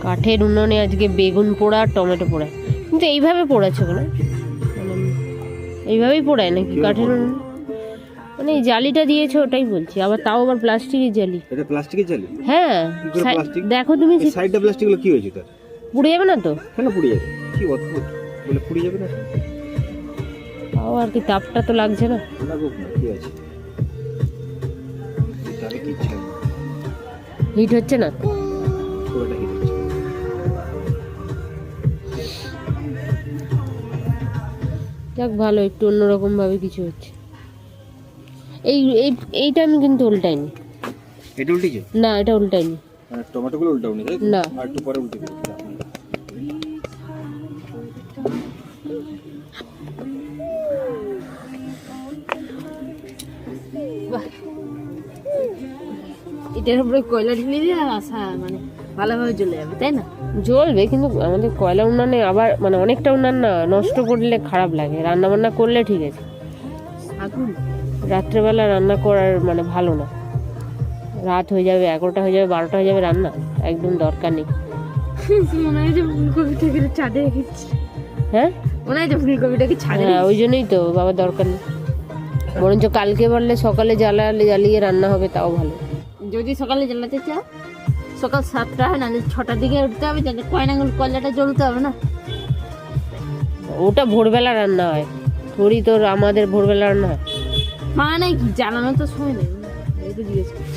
কাঠের উনুনে আজকে বেগুন পোড়া আর টমেটো পোড়া, কিন্তু এইভাবে পোড়াচ্ছে না, এইভাবেই পোড়ায় নাকি কাঠের উনুন? মানে এই জালিটা দিয়েছে ওটাই বলছি, আবার তাও আবার প্লাস্টিকের জালি। এটা প্লাস্টিকের জালি? হ্যাঁ দেখো তুমি, সাইডটা প্লাস্টিক গুলো কি হয়েছে তার? পুড়ে যাবে না তো? কেন পুড়ে যাবে? কি অদ্ভুত, বলে পুড়ে যাবে না? তাও আর কি তাপটা তো লাগছে না। লাগুক না, কি আছে তাহলে, কিচ্ছু হিট হচ্ছে না, পুরোটা হিট হচ্ছে। যাক ভালো, একটু অন্যরকম ভাবে কিছু হচ্ছে। এইটা আমি কিন্তু উল্টাইনি। এটা উল্টেছে না, এটা উল্টাইনি। মানে টমেটো গুলো উল্টাওনি তাই তো? না। আর একটু পরে উল্টে দেবো। এটার উপরে কয়লা ঢেলে দিয়ে আসা মানে ভালোভাবে জ্বলে যাবে, তাই না? জ্বলবে, কিন্তু আমাদের কয়লা উনানে আবার মানে অনেকটা উনান না নষ্ট করলে খারাপ লাগে, রান্না বান্না করলে ঠিক আছে, আগুন রাত্রেবেলা রান্না করার মানে ভালো না। রাত হয়ে যাবে, 11টা হয়ে যাবে, 12টা হয়ে যাবে, রান্না একদম দরকার নেই। মনে হয় যে ফুলকপিটাকে ছাদে রেখেছি। হ্যাঁ মনে হয় যে ফুলকপিটাকে ছাদে হ্যাঁ, ওই জন্যই তো বাবা দরকার নেই, বরঞ্চ কালকে বললে সকালে জ্বালিয়ে রান্না হবে, তাও ভালো। যদি সকালে জ্বালাতে চাও সকাল 7টা হয় না, 6টার দিকে উঠতে হবে, যাতে কয়নাঙ্গুল কয়লাটা জ্বলতে হবে না। ওটা ভোরবেলা রান্না হয়, থোড়ি তোর আমাদের ভোরবেলা রান্না হয়। মানে কি জ্বালানো তো সময় নেই, একটু জিজ্ঞেস করি।